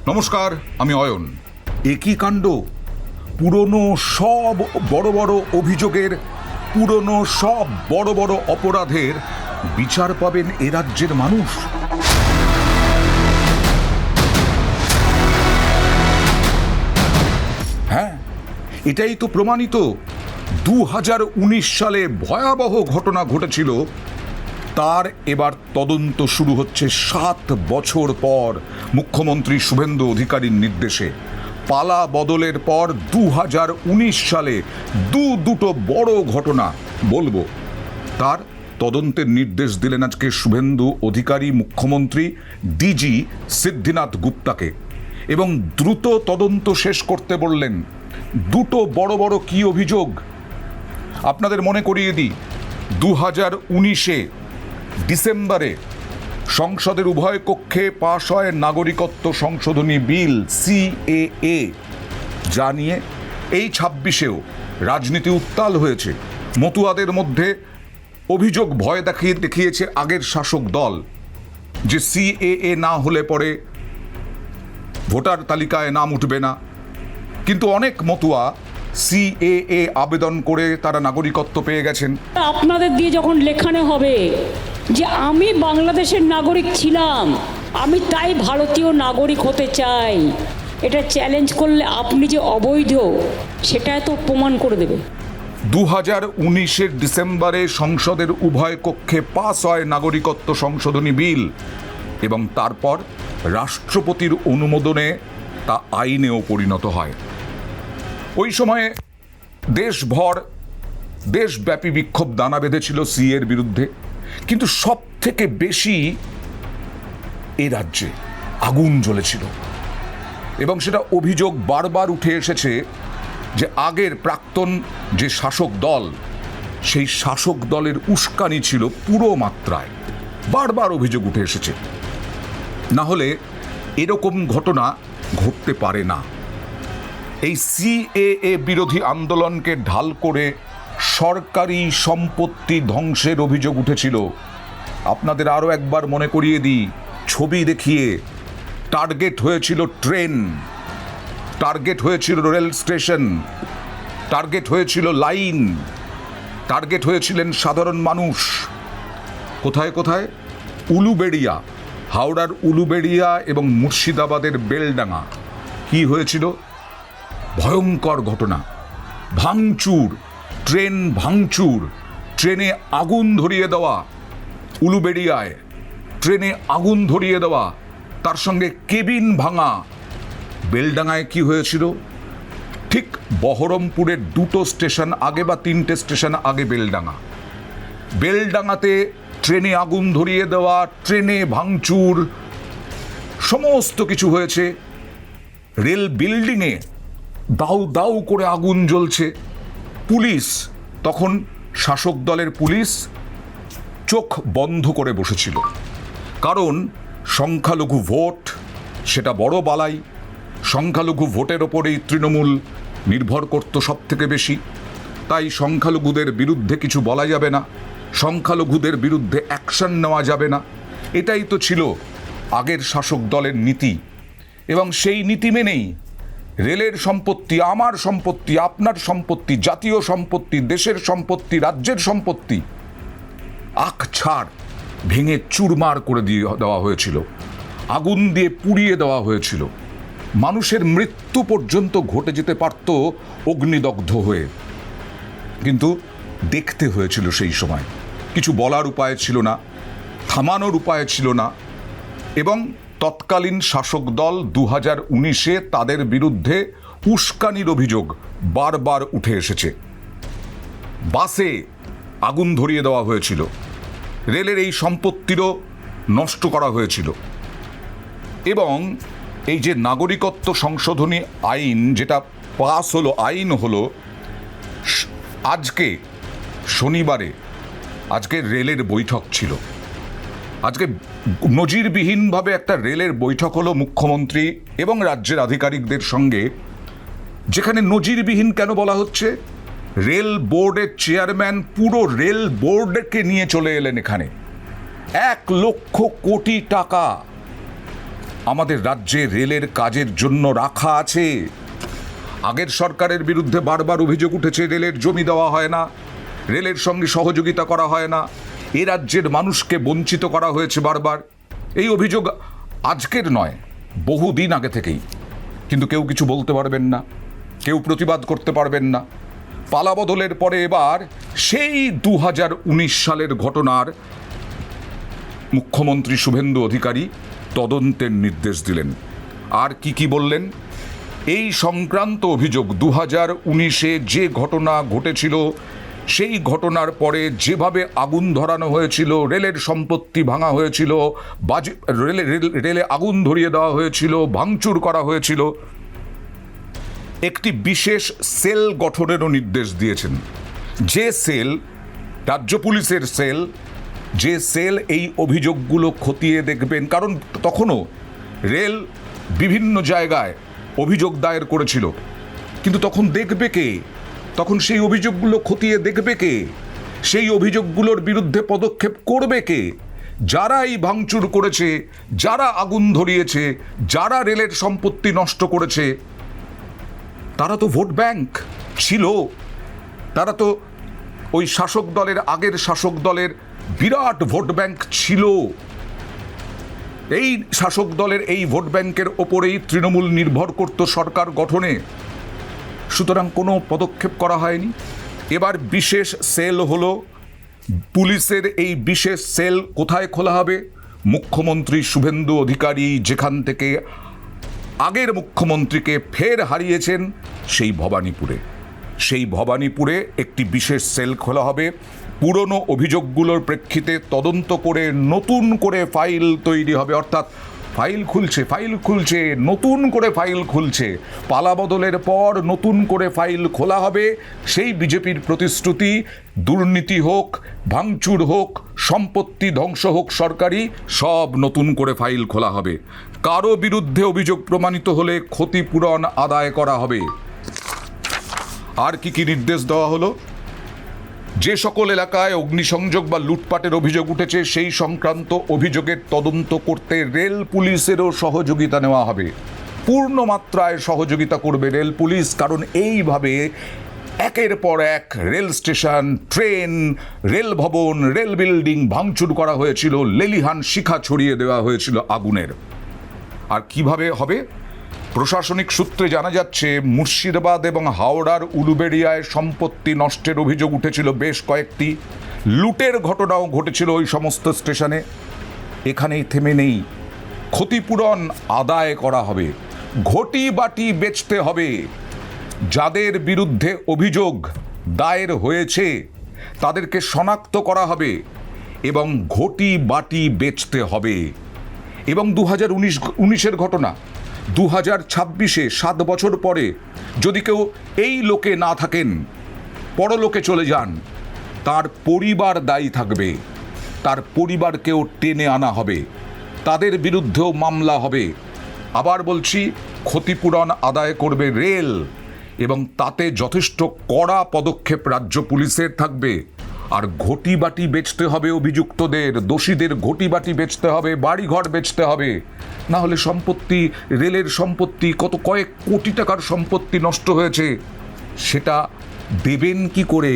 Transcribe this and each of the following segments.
নমস্কার, আমি অয়ন। একই কাণ্ড, পুরনো সব বড় বড় অভিযোগের, পুরনো সব বড় বড় অপরাধের বিচার পাবেন এ রাজ্যের মানুষ। হ্যাঁ, এটাই তো প্রমাণিত। 2019 সালে ভয়াবহ ঘটনা ঘটেছিল, তার এবার তদন্ত শুরু হচ্ছে 7 বছর পর মুখ্যমন্ত্রী শুভেন্দু অধিকারীর নির্দেশে। পালা বদলের পর 2019 সালে দুটো বড় ঘটনা বলবো, তার তদন্তের নির্দেশ দিলেন আজকে শুভেন্দু অধিকারী মুখ্যমন্ত্রী ডিজি সিদ্ধিনাথ গুপ্তাকে, এবং দ্রুত তদন্ত শেষ করতে বললেন। দুটো বড় বড় কি অভিযোগ আপনাদের মনে করিয়ে দিই। 2019 ডিসেম্বরে সংসদের উভয় কক্ষে পাশ হয় নাগরিকত্ব সংশোধনী বিল CAA, যা নিয়ে এই 26-এও রাজনীতি উত্তাল হয়েছে। মতুয়াদের মধ্যে অভিযোগ ভয় দেখিয়েছে আগের শাসক দল যে CAA না হলে পরে ভোটার তালিকায় নাম উঠবে না। কিন্তু অনেক মতুয়া CAA আবেদন করে তারা নাগরিকত্ব পেয়ে গেছেন। আপনাদের দিয়ে যখন লেখানো হবে যে আমি বাংলাদেশের নাগরিক ছিলাম, আমি তাই ভারতীয় নাগরিক হতে চাই, এটা চ্যালেঞ্জ করলে আপনি যে অবৈধ সেটা তো প্রমাণ করে দেবে। 2019 ডিসেম্বরে সংসদের উভয় কক্ষে পাস হয় নাগরিকত্ব সংশোধনী বিল, এবং তারপর রাষ্ট্রপতির অনুমোদনে তা আইনেও পরিণত হয়। ওই সময়ে দেশব্যাপী বিক্ষোভ দানা বেঁধেছিল CAA-র বিরুদ্ধে, কিন্তু সব থেকে বেশি এ রাজ্যে আগুন জ্বলেছিল, এবং সেটা অভিযোগ বারবার উঠে এসেছে যে আগের প্রাক্তন যে শাসক দল, সেই শাসক দলের উস্কানি ছিল পুরো মাত্রায়। বারবার অভিযোগ উঠে এসেছে, না হলে এরকম ঘটনা ঘটতে পারে না। এই CAA বিরোধী আন্দোলনকে ঢাল করে সরকারি সম্পত্তি ধ্বংসের অভিযোগ উঠেছিল। আপনাদের আরও একবার মনে করিয়ে দিই, ছবি দেখিয়ে। টার্গেট হয়েছিল ট্রেন, টার্গেট হয়েছিল রেল স্টেশন, টার্গেট হয়েছিল লাইন, টার্গেট হয়েছিলেন সাধারণ মানুষ। কোথায় কোথায়? উলুবেড়িয়া, হাওড়ার উলুবেড়িয়া এবং মুর্শিদাবাদের বেলডাঙ্গা। কি হয়েছিল? ভয়ঙ্কর ঘটনা, ভাঙচুর, ট্রেন ভাঙচুর, ট্রেনে আগুন ধরিয়ে দেওয়া। উলুবেড়িয়ায় ট্রেনে আগুন ধরিয়ে দেওয়া, তার সঙ্গে কেবিন ভাঙা। বেলডাঙ্গায় কি হয়েছিল? ঠিক বহরমপুরের 2টো স্টেশন আগে বা 3টে স্টেশন আগে বেলডাঙ্গাতে ট্রেনে আগুন ধরিয়ে দেওয়া, ট্রেনে ভাঙচুর, সমস্ত কিছু হয়েছে। রেল বিল্ডিংয়ে দাউ দাউ করে আগুন জ্বলছে। পুলিশ, তখন শাসক দলের পুলিশ চোখ বন্ধ করে বসেছিল, কারণ সংখ্যালঘু ভোট সেটা বড় বালাই। সংখ্যালঘু ভোটের ওপরেই তৃণমূল নির্ভর করত সব থেকে বেশি, তাই সংখ্যালঘুদের বিরুদ্ধে কিছু বলা যাবে না, সংখ্যালঘুদের বিরুদ্ধে অ্যাকশন নেওয়া যাবে না। এটাই তো ছিল আগের শাসক দলের নীতি, এবং সেই নীতি মেনেই রেলের সম্পত্তি, আমার সম্পত্তি, আপনার সম্পত্তি, জাতীয় সম্পত্তি, দেশের সম্পত্তি, রাজ্যের সম্পত্তি আকছাড় ভেঙে চুরমার করে দেওয়া হয়েছিল, আগুন দিয়ে পুড়িয়ে দেওয়া হয়েছিল। মানুষের মৃত্যু পর্যন্ত ঘটে যেতে পারত অগ্নিদগ্ধ হয়ে, কিন্তু দেখতে হয়েছিল সেই সময়। কিছু বলার উপায় ছিল না, থামানোর উপায় ছিল না, এবং তৎকালীন শাসক দল 2019-এ তাদের বিরুদ্ধে উস্কানির অভিযোগ বারবার উঠে এসেছে। বাসে আগুন ধরিয়ে দেওয়া হয়েছিল, রেলের এই সম্পত্তিরও নষ্ট করা হয়েছিল, এবং এই যে নাগরিকত্ব সংশোধনী আইন যেটা পাস হলো, আইন হলো, আজকে শনিবারে আজকে রেলের বৈঠক ছিল। আজকে নজিরবিহীনভাবে একটা রেলের বৈঠক হলো মুখ্যমন্ত্রী এবং রাজ্যের আধিকারিকদের সঙ্গে। যেখানে নজিরবিহীন কেন বলা হচ্ছে? রেল বোর্ডের চেয়ারম্যান পুরো রেল বোর্ডকে নিয়ে চলে এলেন এখানে। 1 লক্ষ কোটি টাকা আমাদের রাজ্যে রেলের কাজের জন্য রাখা আছে। আগের সরকারের বিরুদ্ধে বারবার অভিযোগ উঠেছে, রেলের জমি দেওয়া হয় না, রেলের সঙ্গে সহযোগিতা করা হয় না, এ রাজ্যের মানুষকে বঞ্চিত করা হয়েছে বারবার। এই অভিযোগ আজকের নয়, বহুদিন আগে থেকেই। কিন্তু কেউ কিছু বলতে পারবেন না, কেউ প্রতিবাদ করতে পারবেন না। পালাবদলের পরে এবার সেই 2019 সালের ঘটনার মুখ্যমন্ত্রী শুভেন্দু অধিকারী তদন্তের নির্দেশ দিলেন। আর কি বললেন? এই সংক্রান্ত অভিযোগ 2019-এ যে ঘটনা ঘটেছিল, সেই ঘটনার পরে যেভাবে আগুন ধরানো হয়েছিল, রেলের সম্পত্তি ভাঙা হয়েছিল, রেলে আগুন ধরিয়ে দেওয়া হয়েছিল, ভাঙচুর করা হয়েছিল, একটি বিশেষ সেল গঠনেরও নির্দেশ দিয়েছেন। যে সেল, রাজ্য পুলিশের সেল, যে সেল এই অভিযোগগুলো খতিয়ে দেখবেন। কারণ তখনও রেল বিভিন্ন জায়গায় অভিযোগ দায়ের করেছিল, কিন্তু তখন দেখবে কে? তখন সেই অভিযোগগুলো খতিয়ে দেখবে কে? সেই অভিযোগগুলোর বিরুদ্ধে পদক্ষেপ করবে কে? যারা এই ভাঙচুর করেছে, যারা আগুন ধরিয়েছে, যারা রেলের সম্পত্তি নষ্ট করেছে, তারা তো ভোট ব্যাংক ছিল। তারা তো ওই শাসক দলের, আগের শাসক দলের বিরাট ভোট ব্যাংক ছিল। এই শাসক দলের এই ভোট ব্যাংকের ওপরেই তৃণমূল নির্ভর করত সরকার গঠনে। সুতরাং কোনো পদক্ষেপ করা হয়নি। এবার বিশেষ সেল হলো। পুলিশের এই বিশেষ সেল কোথায় খোলা হবে? মুখ্যমন্ত্রী শুভেন্দু অধিকারী যেখান থেকে আগের মুখ্যমন্ত্রীকে ফের হারিয়েছেন, সেই ভবানীপুরে। সেই ভবানীপুরে একটি বিশেষ সেল খোলা হবে। পুরনো অভিযোগগুলোর প্রেক্ষিতে তদন্ত করে নতুন করে ফাইল তৈরি হবে। অর্থাৎ ফাইল খুলছে, নতুন করে ফাইল খুলছে। পালাবদলের পর নতুন করে ফাইল খোলা হবে। সেই বিজেপির প্রতিশ্রুতি, দুর্নীতি হোক, ভাঙচুর হোক, সম্পত্তি ধ্বংস হোক সরকারি, সব নতুন করে ফাইল খোলা হবে। কারো বিরুদ্ধে অভিযোগ প্রমাণিত হলে ক্ষতিপূরণ আদায় করা হবে। আর কি নির্দেশ দেওয়া হলো? যে সকল এলাকায় অগ্নিসংযোগ বা লুটপাটের অভিযোগ উঠেছে, সেই সংক্রান্ত অভিযোগের তদন্ত করতে রেল পুলিশেরও সহযোগিতা নেওয়া হবে। পূর্ণ মাত্রায় সহযোগিতা করবে রেল পুলিশ। কারণ এইভাবে একের পর এক রেল স্টেশন, ট্রেন, রেল ভবন, রেল বিল্ডিং ভাঙচুর করা হয়েছিল, লেলিহান শিখা ছড়িয়ে দেওয়া হয়েছিল আগুনের। আর কিভাবে হবে? প্রশাসনিক সূত্রে জানা যাচ্ছে, মুর্শিদাবাদ এবং হাওড়ার উলুবেড়িয়ায় সম্পত্তি নষ্টের অভিযোগ উঠেছিল বেশ কয়েকটি। লুটের ঘটনাও ঘটেছিল ওই সমস্ত স্টেশনে। এখানেই থেমে নেই, ক্ষতিপূরণ আদায় করা হবে, ঘটি বাটি বেচতে হবে। যাদের বিরুদ্ধে অভিযোগ দায়ের হয়েছে তাদেরকে শনাক্ত করা হবে এবং ঘটি বাটি বেচতে হবে। এবং 2019-এর ঘটনা 2026-এ 7 বছর পরে যদি কেউ এই লোকে না থাকেন, পরলোকে চলে যান, তার পরিবার দায়ী থাকবে। তার পরিবারকেও টেনে আনা হবে, তাদের বিরুদ্ধেও মামলা হবে। আবার বলছি, ক্ষতিপূরণ আদায় করবে রেল এবং তাতে যথেষ্ট কড়া পদক্ষেপ রাজ্য পুলিশের থাকবে। আর ঘটি বাটি বেচতে হবে অভিযুক্তদের, দোষীদের ঘটি বাটি বেচতে হবে, বাড়িঘর বেচতে হবে। না হলে সম্পত্তি, রেলের সম্পত্তি, কয়েক কোটি টাকার সম্পত্তি নষ্ট হয়েছে, সেটা দেবেন কি করে,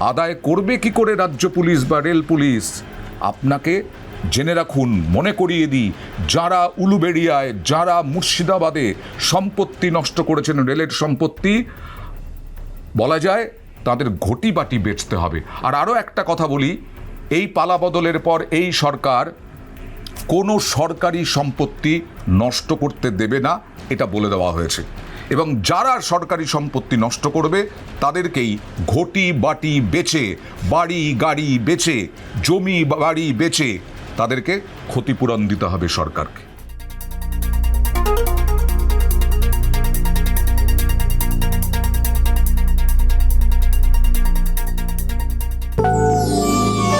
আদায় করবে কি করে রাজ্য পুলিশ বা রেল পুলিশ? আপনাকে জেনে রাখুন, মনে করিয়ে দিই, যারা উলুবেড়িয়ায়, যারা মুর্শিদাবাদে সম্পত্তি নষ্ট করেছেন, রেলের সম্পত্তি, বলা যায় তাদের ঘটি বাটি বেচতে হবে। আর আরও একটা কথা বলি, এই পালাবদলের পর এই সরকার কোনো সরকারি সম্পত্তি নষ্ট করতে দেবে না, এটা বলে দেওয়া হয়েছে। এবং যারা সরকারি সম্পত্তি নষ্ট করবে তাদেরকেই ঘটি বাটি বেচে, বাড়ি গাড়ি বেচে, জমি বাড়ি বেচে তাদেরকে ক্ষতিপূরণ দিতে হবে সরকারকে।